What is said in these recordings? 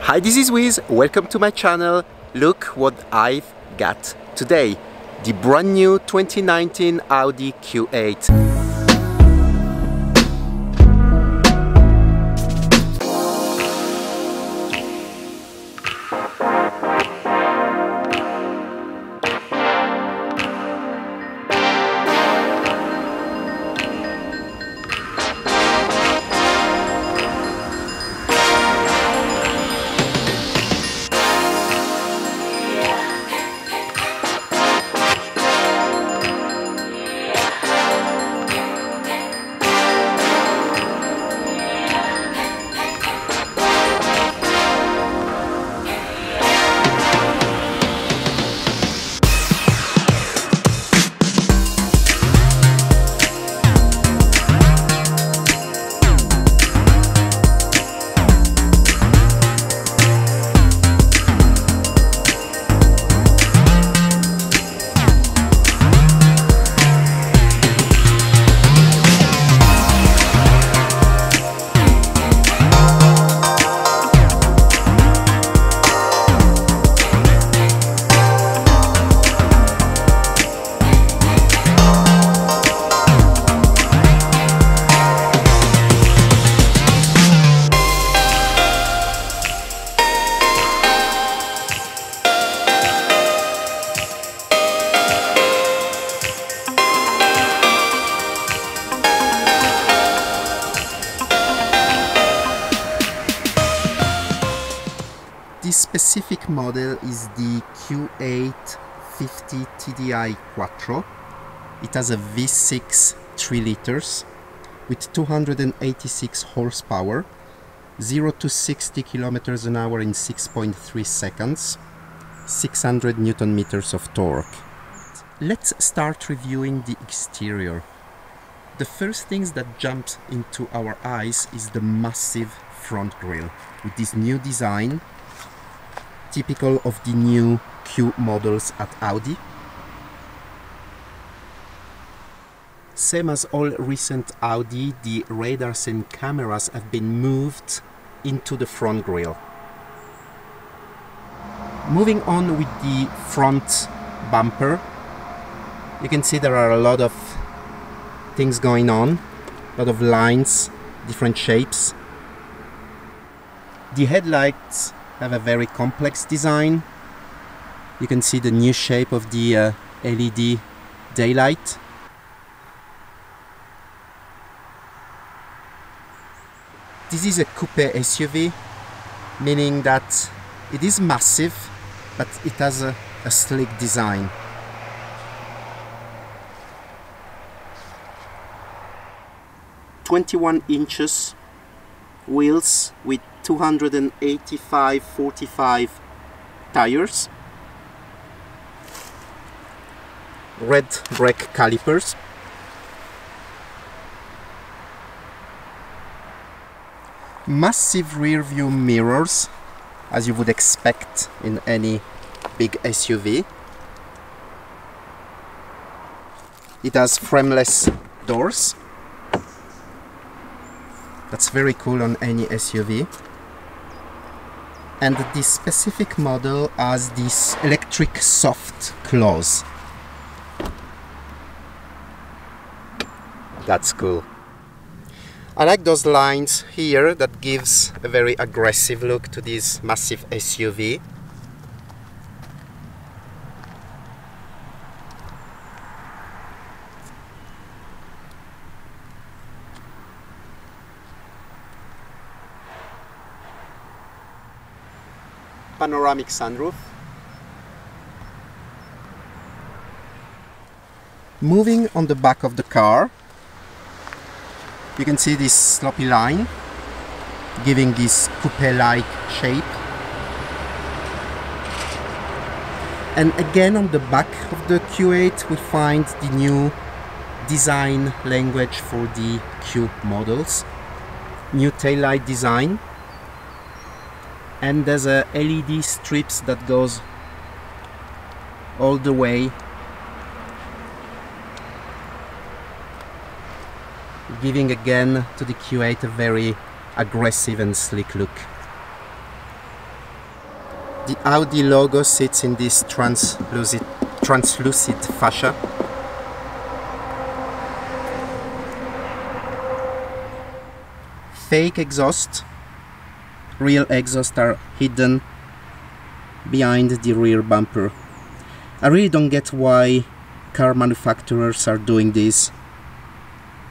Hi, this is Wiz, welcome to my channel. Look what I've got today. The brand new 2019 Audi Q8. This specific model is the Q8 50 TDI Quattro. It has a V6 3 liters with 286 horsepower, 0 to 60 kilometers an hour in 6.3 seconds, 600 Newton meters of torque. Let's start reviewing the exterior. The first things that jumps into our eyes is the massive front grille with this new design, typical of the new Q models at Audi. Same as all recent Audi, the radars and cameras have been moved into the front grille. Moving on with the front bumper, you can see there are a lot of things going on, a lot of lines, different shapes. The headlights have a very complex design. You can see the new shape of the LED daylight. This is a coupe SUV, meaning that it is massive, but it has a sleek design. "21" wheels with 285/45 tires, red brake calipers, massive rear view mirrors, as you would expect in any big SUV. It has frameless doors. That's very cool on any SUV. And this specific model has this electric soft close. That's cool. I like those lines here that gives a very aggressive look to this massive SUV. Panoramic sunroof. Moving on the back of the car, you can see this sloppy line giving this coupe-like shape. And again on the back of the Q8 we find the new design language for the Q models. New taillight design. And there's a LED strips that goes all the way, giving again to the Q8 a very aggressive and sleek look. The Audi logo sits in this translucid fascia. Fake exhaust. Real exhaust are hidden behind the rear bumper. I really don't get why car manufacturers are doing this.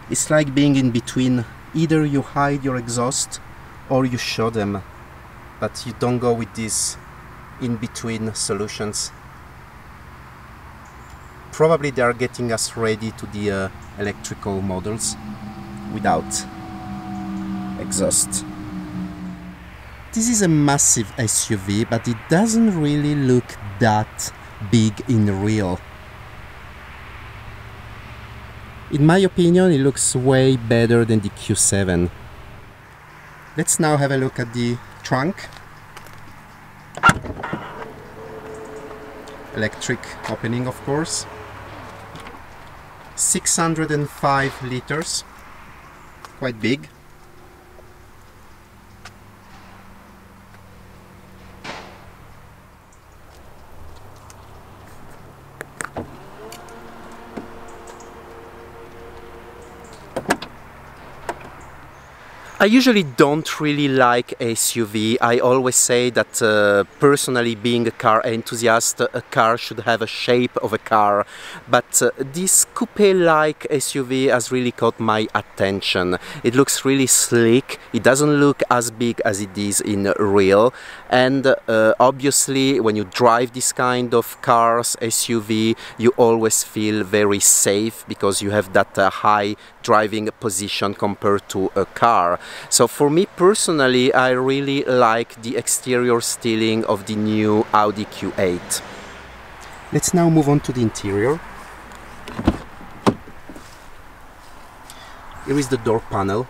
It's like being in between. Either you hide your exhaust or you show them, but you don't go with these in-between solutions. Probably they are getting us ready to the electrical models without exhaust. This is a massive SUV, but it doesn't really look that big in real. In my opinion, it looks way better than the Q7. Let's now have a look at the trunk. Electric opening, of course. 605 liters, quite big. I usually don't really like SUV. I always say that personally, being a car enthusiast, a car should have a shape of a car. But this coupe-like SUV has really caught my attention. It looks really sleek. It doesn't look as big as it is in real. And obviously, when you drive this kind of cars, SUV, you always feel very safe because you have that high driving position compared to a car. So for me personally, I really like the exterior styling of the new Audi Q8. Let's now move on to the interior. Here is the door panel.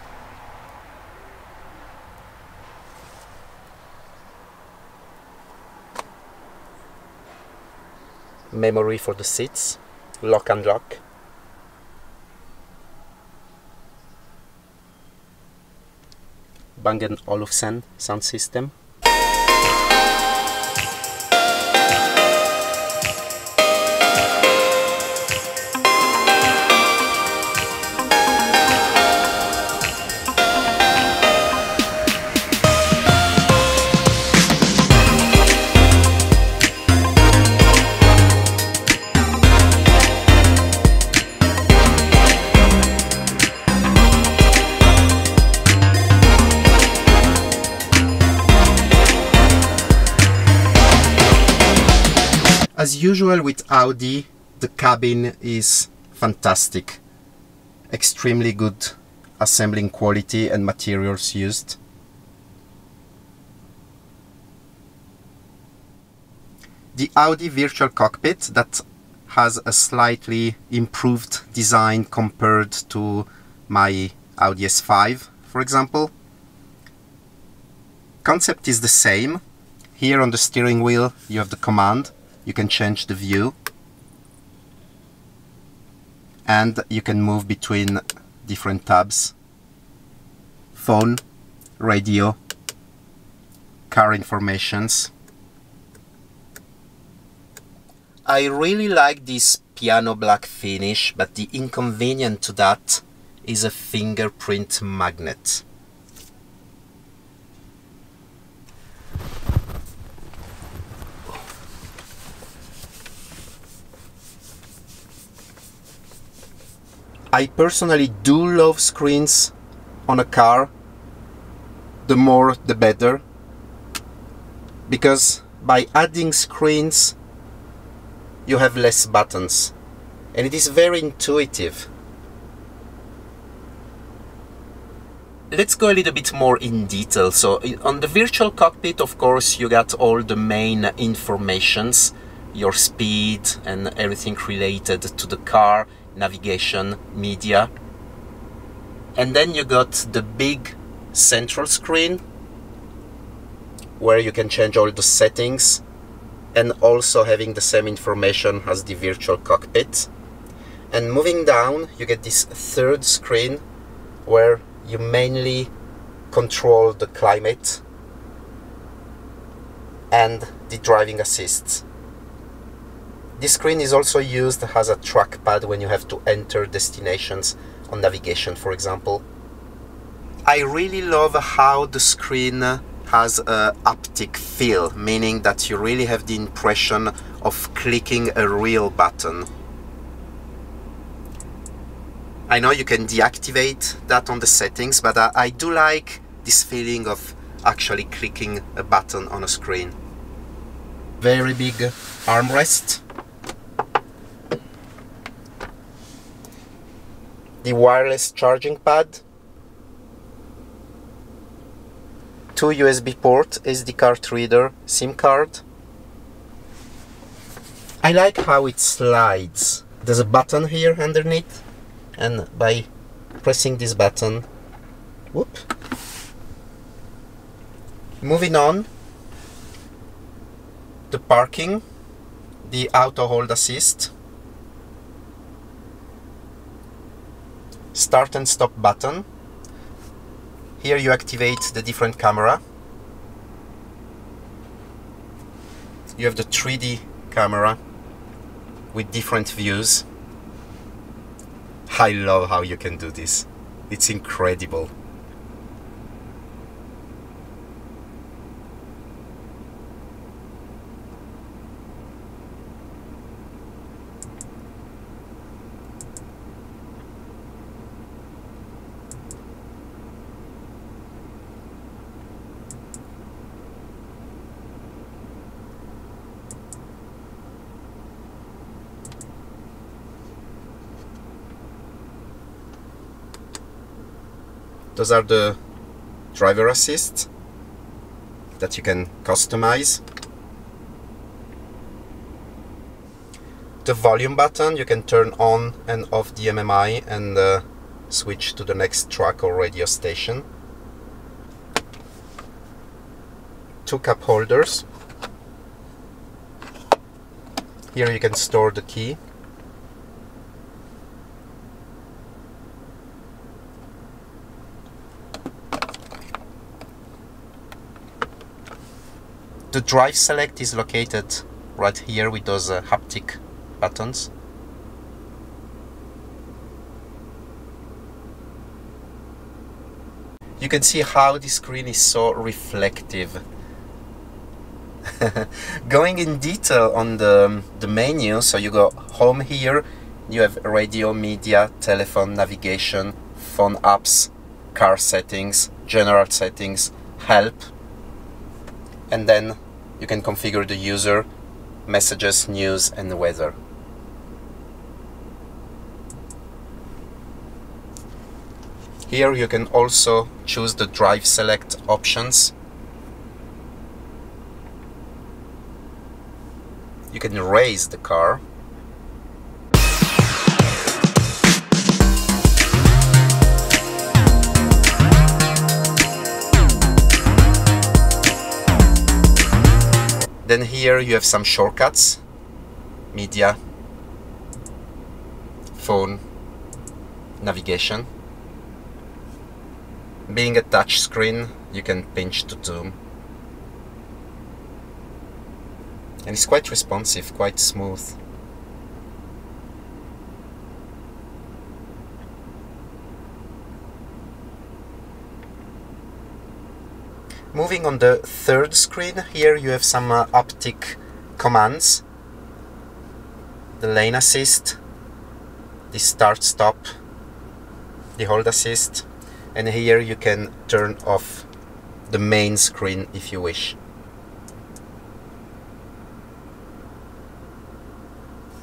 Memory for the seats, lock and lock. Bang & Olufsen sound system. As usual with Audi, the cabin is fantastic. Extremely good assembling quality and materials used. The Audi virtual cockpit that has a slightly improved design compared to my Audi S5, for example. Concept is the same. Here on the steering wheel you have the command. You can change the view and you can move between different tabs. Phone, radio, car informations. I really like this piano black finish, but the inconvenience to that is a fingerprint magnet. I personally do love screens on a car, the more the better, because by adding screens you have less buttons and it is very intuitive. Let's go a little bit more in detail. So on the virtual cockpit, of course, you got all the main informations, your speed and everything related to the car, navigation, media. And then you got the big central screen where you can change all the settings and also having the same information as the virtual cockpit. And moving down, you get this third screen where you mainly control the climate and the driving assist. This screen is also used as a trackpad when you have to enter destinations on navigation, for example. I really love how the screen has a haptic feel, meaning that you really have the impression of clicking a real button. I know you can deactivate that on the settings, but I do like this feeling of actually clicking a button on a screen. Very big armrest. The wireless charging pad. 2 USB port, SD card reader, SIM card. I like how it slides. There's a button here underneath, and by pressing this button, whoop. Moving on, the parking, the auto hold assist, start and stop button. Here you activate the different camera. You have the 3D camera with different views. I love how you can do this. It's incredible. Those are the driver assist that you can customize. The volume button, you can turn on and off the MMI and switch to the next track or radio station. 2 cup holders. Here you can store the key. The drive select is located right here with those haptic buttons. You can see how the screen is so reflective. Going in detail on the menu, so you go home here, you have radio, media, telephone, navigation, phone apps, car settings, general settings, help, and then you can configure the user, messages, news, and weather. Here you can also choose the drive select options. You can raise the car. Then here you have some shortcuts, media, phone, navigation. Being a touch screen, you can pinch to zoom. And it's quite responsive, quite smooth. Moving on the third screen, here you have some haptic commands. The lane assist, the start stop, the hold assist, and here you can turn off the main screen if you wish.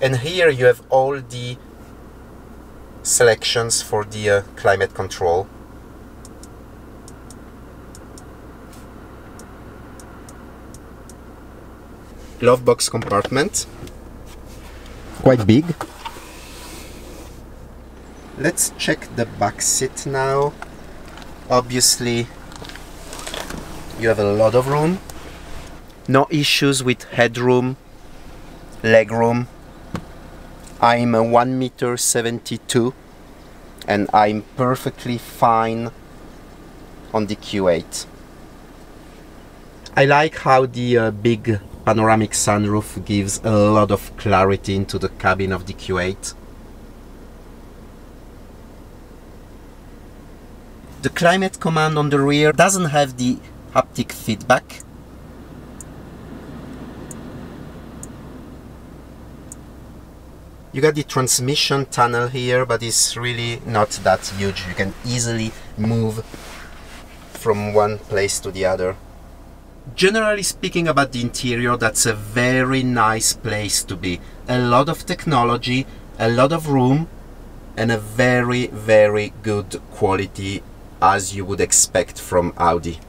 And here you have all the selections for the climate control. Glove box compartment, quite big. Let's check the back seat now. Obviously you have a lot of room, no issues with headroom, legroom. I'm 1.72 m and I'm perfectly fine on the Q8. I like how the big panoramic sunroof gives a lot of clarity into the cabin of the Q8. The climate command on the rear doesn't have the haptic feedback. You got the transmission tunnel here, but it's really not that huge. You can easily move from one place to the other. Generally speaking about the interior, that's a very nice place to be. A lot of technology, a lot of room, and a very, very good quality as you would expect from Audi.